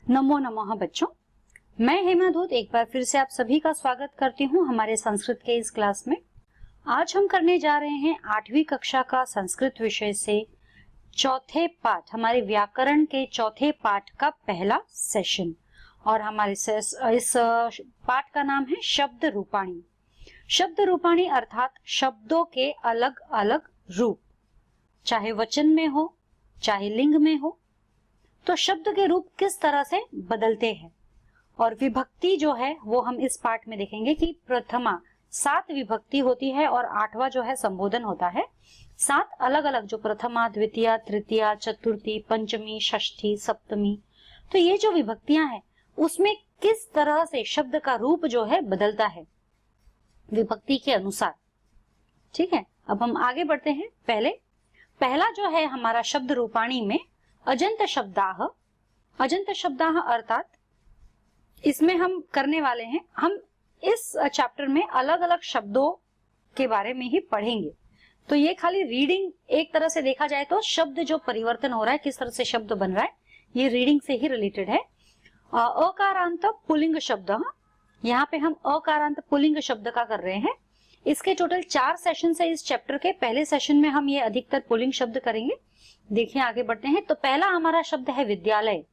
नमो नमः बच्चों, मैं हेमा दूत एक बार फिर से आप सभी का स्वागत करती हूँ हमारे संस्कृत के इस क्लास में। आज हम करने जा रहे हैं 8वीं कक्षा का संस्कृत विषय से चौथे पाठ, हमारे व्याकरण के चौथे पाठ का पहला सेशन। और हमारे इस पाठ का नाम है शब्द रूपाणी। शब्द रूपाणी अर्थात शब्दों के अलग अलग रूप, चाहे वचन में हो चाहे लिंग में हो, तो शब्द के रूप किस तरह से बदलते हैं। और विभक्ति जो है वो हम इस पाठ में देखेंगे कि प्रथमा 7 विभक्ति होती है और 8वां जो है संबोधन होता है। 7 अलग अलग, जो प्रथमा, द्वितीया, तृतीया, चतुर्थी, पंचमी, षष्ठी, सप्तमी, तो ये जो विभक्तियां हैं उसमें किस तरह से शब्द का रूप जो है बदलता है विभक्ति के अनुसार। ठीक है, अब हम आगे बढ़ते हैं। पहला जो है हमारा शब्द रूपाणी में अजंत शब्दाह। अजंत शब्दाह अर्थात इसमें हम करने वाले हैं, हम इस चैप्टर में अलग अलग शब्दों के बारे में ही पढ़ेंगे। तो ये खाली रीडिंग एक तरह से देखा जाए तो शब्द जो परिवर्तन हो रहा है, किस तरह से शब्द बन रहा है, ये रीडिंग से ही रिलेटेड है। अकारांत पुल्लिंग शब्द, यहाँ पे हम अकारांत पुल्लिंग शब्द का कर रहे हैं। इसके टोटल 4 सेशन है इस चैप्टर के। पहले सेशन में हम ये अधिकतर पुल्लिंग शब्द करेंगे। देखिए आगे बढ़ते हैं। तो पहला हमारा शब्द है विद्यालय।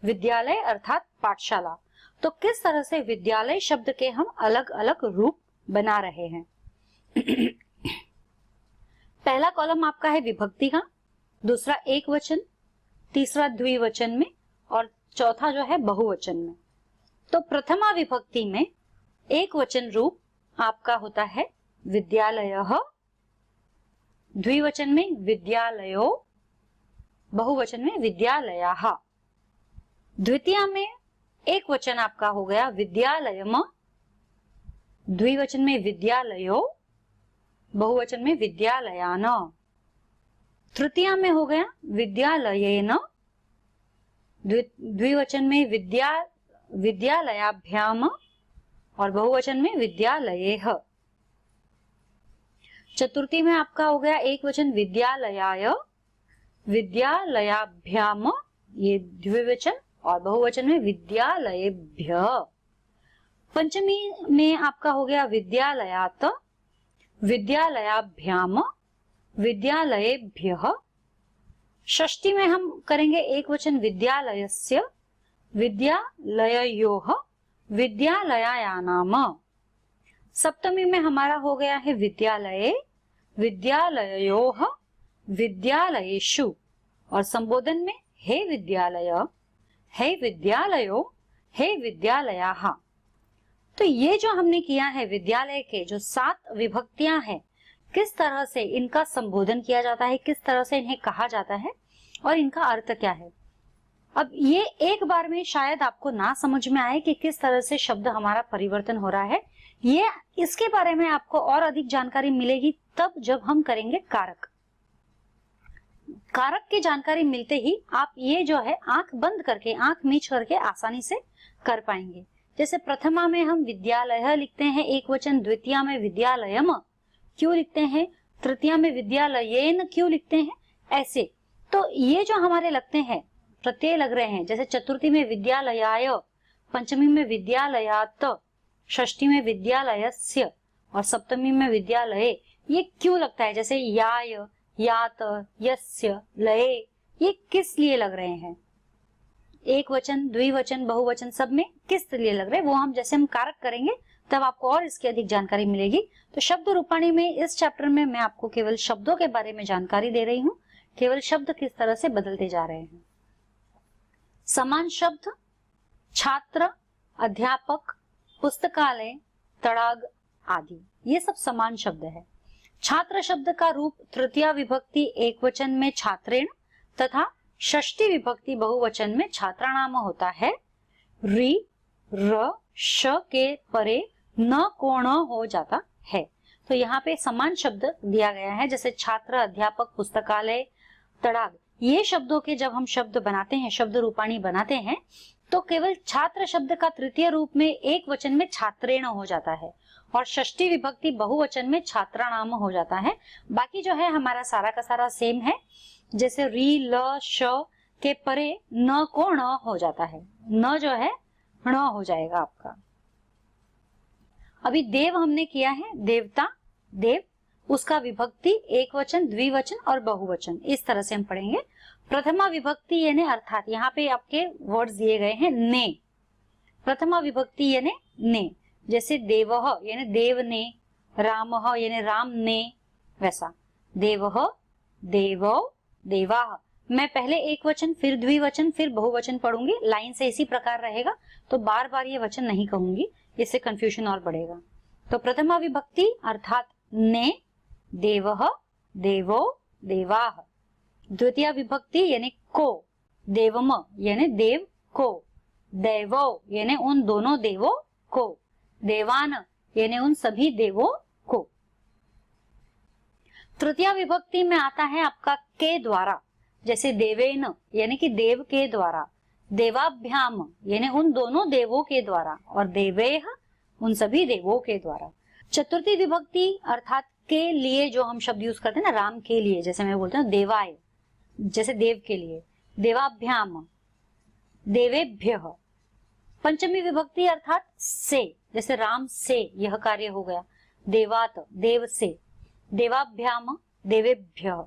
विद्यालय अर्थात पाठशाला। तो किस तरह से विद्यालय शब्द के हम अलग अलग रूप बना रहे हैं। पहला कॉलम आपका है विभक्ति का, दूसरा एक वचन, तीसरा द्विवचन में और चौथा जो है बहुवचन में। तो प्रथमा विभक्ति में एक वचन रूप आपका होता है विद्यालयः, द्विवचन में विद्यालयो, बहुवचन में विद्यालयाः। द्वितीया में एक वचन आपका हो गया विद्यालयम, द्विवचन में विद्यालयो, बहुवचन में विद्यालयान। तृतीया में हो गया विद्यालयेन, द्विवचन में विद्यालयाभ्याम और बहुवचन में विद्यालयेह। चतुर्थी में आपका हो गया एक वचन विद्यालयाय, विद्यालयाभ्याम, ये द्विवचन, और बहुवचन में विद्यालयेभ्य। पंचमी में आपका हो गया विद्यालयात, विद्यालयाभ्याम, विद्यालयेभ्यः। षष्ठी में हम करेंगे एक वचन विद्यालयस्य, विद्यालययोः, विद्यालयानाम। सप्तमी में हमारा हो गया है विद्यालये, विद्यालयोः, विद्यालयेषु। और संबोधन में हे विद्यालय, हे विद्यालयो, हे विद्यालयाः। तो ये जो हमने किया है विद्यालय के जो 7 विभक्तियां हैं, किस तरह से इनका संबोधन किया जाता है, किस तरह से इन्हें कहा जाता है और इनका अर्थ क्या है। अब ये एक बार में शायद आपको ना समझ में आए कि किस तरह से शब्द हमारा परिवर्तन हो रहा है। ये इसके बारे में आपको और अधिक जानकारी मिलेगी तब जब हम करेंगे कारक। कारक की जानकारी मिलते ही आप ये जो है आंख बंद करके, आंख मीच करके आसानी से कर पाएंगे। जैसे प्रथमा में हम विद्यालय लिखते हैं एक वचन, द्वितीया में विद्यालयम क्यों लिखते हैं, तृतीया में विद्यालयेन क्यों लिखते हैं, ऐसे। तो ये जो हमारे लगते हैं प्रत्यय लग रहे हैं, जैसे चतुर्थी में विद्यालयाय, पंचमी में विद्यालयात, षष्ठी में विद्यालयस्य और सप्तमी में विद्यालये, ये क्यों लगता है, जैसे याय, यात, यस्य, लये, ये किस लिए लग रहे हैं। एक वचन, द्विवचन, बहुवचन सब में किस लिए लग रहे हैं वो हम जैसे हम कारक करेंगे तब आपको और इसकी अधिक जानकारी मिलेगी। तो शब्द रूपाणी में इस चैप्टर में मैं आपको केवल शब्दों के बारे में जानकारी दे रही हूँ, केवल शब्द किस तरह से बदलते जा रहे हैं। समान शब्द छात्र, अध्यापक, पुस्तकालय, तड़ाग आदि, ये सब समान शब्द है। छात्र शब्द का रूप तृतीया विभक्ति एक वचन में छात्रेण तथा षष्ठी विभक्ति बहुवचन में छात्राणाम होता है। रि, र, श के परे न कोण हो जाता है। तो यहाँ पे समान शब्द दिया गया है, जैसे छात्र, अध्यापक, पुस्तकालय, तड़ाग, ये शब्दों के जब हम शब्द बनाते हैं, शब्द रूपाणी बनाते हैं, तो केवल छात्र शब्द का तृतीय रूप में एक वचन में छात्रेण हो जाता है और षष्ठी विभक्ति बहुवचन में छात्राणाम हो जाता है। बाकी जो है हमारा सारा का सारा सेम है, जैसे री, ल, श के परे न को ण हो जाता है, न जो है ण हो जाएगा आपका। अभी देव हमने किया है, देवता, देव, उसका विभक्ति एक वचन, द्विवचन और बहुवचन, इस तरह से हम पढ़ेंगे। प्रथमा विभक्ति यानी अर्थात, यहाँ पे आपके वर्ड्स दिए गए हैं ने, प्रथमा विभक्ति यानी ने, जैसे देवः यानी देव ने, रामः यानी राम ने, वैसा देवः, देवो, देवाः। मैं पहले एक वचन, फिर द्विवचन, फिर बहुवचन पढ़ूंगी, लाइन से इसी प्रकार रहेगा, तो बार बार ये वचन नहीं कहूंगी, इससे कंफ्यूजन और बढ़ेगा। तो प्रथमा विभक्ति अर्थात ने, देवः, देवो, देवाः। द्वितीय विभक्ति यानी को, देवम यानी देव को, देवो यानी उन दोनों देवों को, देवान यानी उन सभी देवों को। तृतीय विभक्ति में आता है आपका के द्वारा, जैसे देवेन यानी कि देव के द्वारा, देवाभ्याम यानी उन दोनों देवों के द्वारा, और देवेह उन सभी देवों के द्वारा। चतुर्थी विभक्ति अर्थात के लिए जो हम शब्द यूज करते हैं ना, राम के लिए, जैसे मैं बोलते हैं देवाय, जैसे देव के लिए, देवाभ्याम, देवेभ्यः। पंचमी विभक्ति अर्थात से, जैसे राम से यह कार्य हो गया, देवात देव से, देवाभ्याम, देवेभ्यः।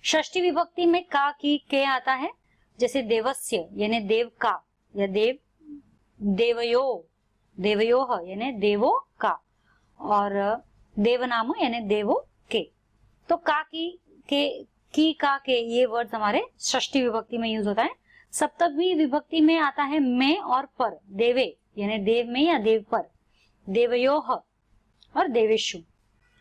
षष्ठी विभक्ति में का की के आता है, जैसे देवस्य यानी देव का, या देव, देवयो, देवयोः यानी देवो का, और देवनाम यानी देवो के। तो का की का के ये वर्ड हमारे षष्ठी विभक्ति में यूज होता है। सप्तमी विभक्ति में आता है में और पर, देवे यानी देव में या देव पर, देवयोः और देवेशु।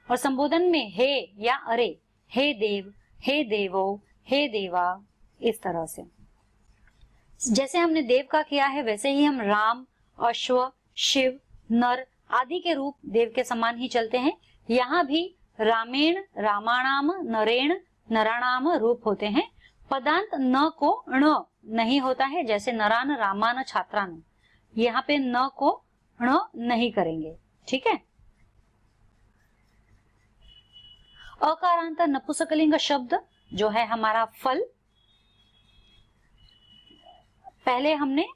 और संबोधन में हे या अरे, हे देव, हे देवो, हे देवा, इस तरह से। जैसे हमने देव का किया है वैसे ही हम राम, अश्व, शिव, नर आदि के रूप देव के समान ही चलते हैं। यहाँ भी रामेण, रामाणाम, नरेण, नराणाम रूप होते हैं। पदांत न को ण नहीं होता है, जैसे नरान, रामान, छात्रान, यहाँ पे न को ण नहीं करेंगे, ठीक है। अकारांत नपुंसकलिंग शब्द जो है हमारा फल, पहले हमने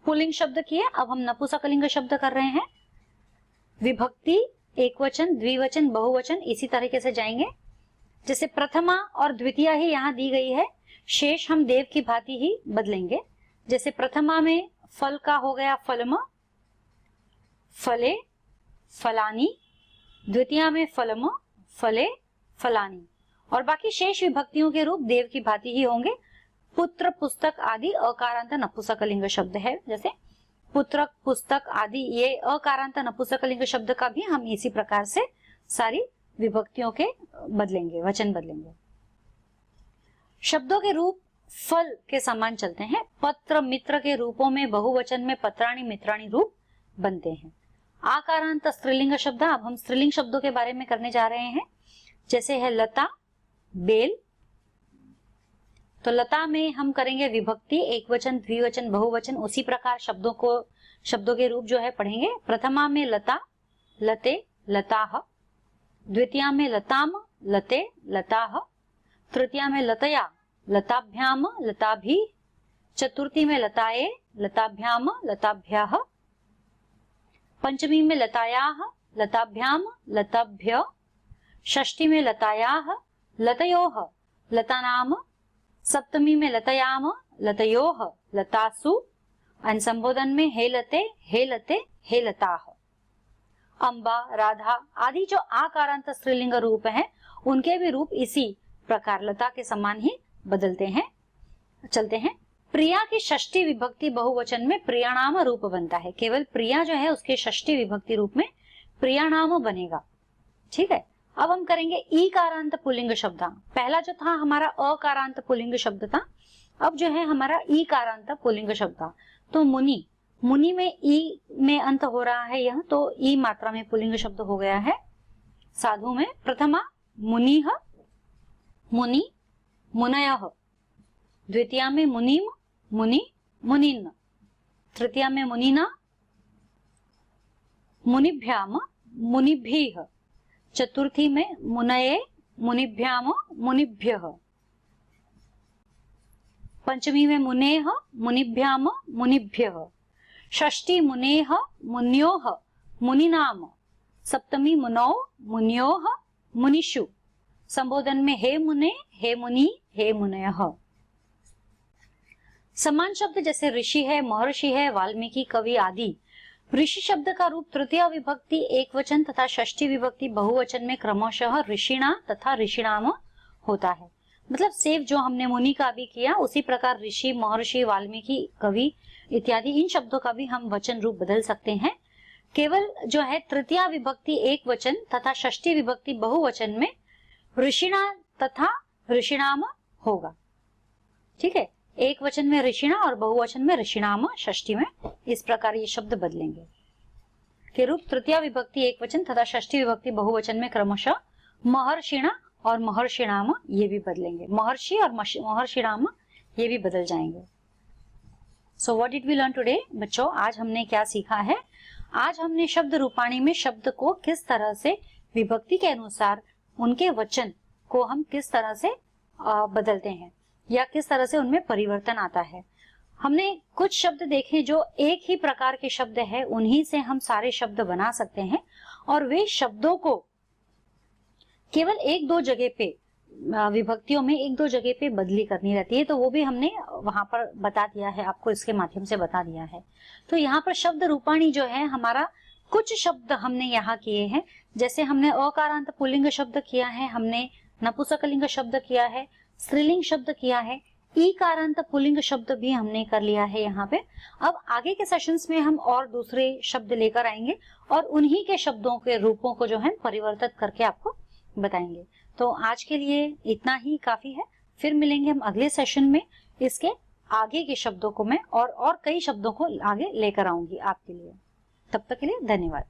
पुल्लिंग शब्द किए, अब हम नपुंसकलिंग शब्द कर रहे हैं। विभक्ति एक वचन, द्विवचन, बहुवचन इसी तरीके से जाएंगे। जैसे प्रथमा और द्वितीय ही यहाँ दी गई है, शेष हम देव की भांति ही बदलेंगे। जैसे प्रथमा में फल का हो गया फलम, फले, फलानी, द्वितीय में फलम, फले, फलानी, और बाकी शेष विभक्तियों के रूप देव की भांति ही होंगे। पुत्र, पुस्तक आदि अकारांत नपुंसकलिंग शब्द है, जैसे पुत्र, पुस्तक आदि ये अकारांत नपुंसकलिंग शब्द का भी हम इसी प्रकार से सारी विभक्तियों के बदलेंगे, वचन बदलेंगे। शब्दों के रूप फल के समान चलते हैं। पत्र, मित्र के रूपों में बहुवचन में पत्राणि, मित्राणि रूप बनते हैं। आकारांत स्त्रीलिंग शब्द, अब हम स्त्रीलिंग शब्दों के बारे में करने जा रहे हैं। जैसे है लता, बेल, तो लता में हम करेंगे विभक्ति एक वचन, द्विवचन, बहुवचन, उसी प्रकार शब्दों के रूप जो है पढ़ेंगे। प्रथमा में लता, लते, लताः, द्वितीया में लताम, लते, लताः, तृतीया में लतया, लताभ्याम, लताभि, चतुर्थी में लताये, लताभ्याम, लताभ्याः, पंचमी में लतायाः, लताभ्याम, लताभ्य, षष्ठी में लतायाः, लतयोः, लतानाम, सप्तमी में लतयाम, लतयोः, लतासु, और संबोधन में हे लते, हे लते, हे लताः। अंबा, राधा आदि जो आकारांत स्त्रीलिंग रूप हैं, उनके भी रूप इसी प्रकार लता के समान ही बदलते हैं, चलते हैं। प्रिया की षष्ठी विभक्ति बहुवचन में प्रियाणाम रूप बनता है। केवल प्रिया जो है उसके षष्ठी विभक्ति रूप में प्रियाणाम बनेगा, ठीक है। अब हम करेंगे ईकारांत पुल्लिंग शब्द। पहला जो था हमारा अकारांत पुल्लिंग शब्द था, अब जो है हमारा ईकारांत पुल्लिंग शब्द। तो मुनि, मुनि में ई में अंत हो रहा है यह, तो ई मात्रा में पुल्लिंग शब्द हो गया है। साधु में प्रथमा मुनिः, मुनि, मुनयः, द्वितीया में मुनिम, मुनि, मुनिन्, तृतीया में मुनिना, मुनिभ्याम, मुनिभिः, चतुर्थी में मुनये, मुनिभ्याम, मुनिभ्यः, पंचमी में मुनेह, मुनिभ्याम, मुनिभ्यः। षष्ठी मुनेह, मुन्योः, मुनिनाम। सप्तमी मुनौ, मुन्योः, मुनिषु। संबोधन में हे मुने, हे मुनि, हे मुनयः। समान शब्द जैसे ऋषि है, महर्षि है, वाल्मीकि, कवि आदि। ऋषि शब्द का रूप तृतीय विभक्ति एक वचन तथा षष्ठी विभक्ति बहुवचन में क्रमशः ऋषिणा तथा ऋषिणाम होता है। मतलब सेव जो हमने मुनि का भी किया, उसी प्रकार ऋषि, महर्षि, वाल्मीकि, कवि इत्यादि इन शब्दों का भी हम वचन रूप बदल सकते हैं। केवल जो है तृतीय विभक्ति एक वचन तथा षष्ठी विभक्ति बहुवचन में ऋषिणा तथा ऋषिणाम होगा। ठीक है, एक वचन में ऋषिणा और बहुवचन में ऋषिणाम, षष्ठी में इस प्रकार ये शब्द बदलेंगे के रूप तृतीय विभक्ति एक वचन तथा षष्ठी विभक्ति बहुवचन में क्रमशः महर्षिणा और महर्षिणाम ये भी बदलेंगे। महर्षि और महर्षिणाम ये भी बदल जाएंगे। So what did we learn today बच्चों, आज हमने क्या सीखा है? आज हमने शब्द रूपाणी में शब्द को किस तरह से विभक्ति के अनुसार उनके वचन को हम किस तरह से बदलते हैं या किस तरह से उनमें परिवर्तन आता है। हमने कुछ शब्द देखे जो एक ही प्रकार के शब्द है, उन्हीं से हम सारे शब्द बना सकते हैं और वे शब्दों को केवल एक दो जगह पे विभक्तियों में एक दो जगह पे बदली करनी रहती है, तो वो भी हमने वहां पर बता दिया है, आपको इसके माध्यम से बता दिया है। तो यहाँ पर शब्द रूपाणी जो है हमारा, कुछ शब्द हमने यहाँ किए हैं, जैसे हमने अकारांत पुल्लिंग शब्द किया है, हमने नपुंसकलिंग शब्द किया है, स्त्रीलिंग शब्द किया है, ईकारांत पुल्लिंग शब्द भी हमने कर लिया है यहाँ पे। अब आगे के सेशंस में हम और दूसरे शब्द लेकर आएंगे और उन्हीं के शब्दों के रूपों को जो है परिवर्तित करके आपको बताएंगे। तो आज के लिए इतना ही काफी है, फिर मिलेंगे हम अगले सेशन में। इसके आगे के शब्दों को मैं और कई शब्दों को आगे लेकर आऊंगी आपके लिए। तब तक के लिए धन्यवाद।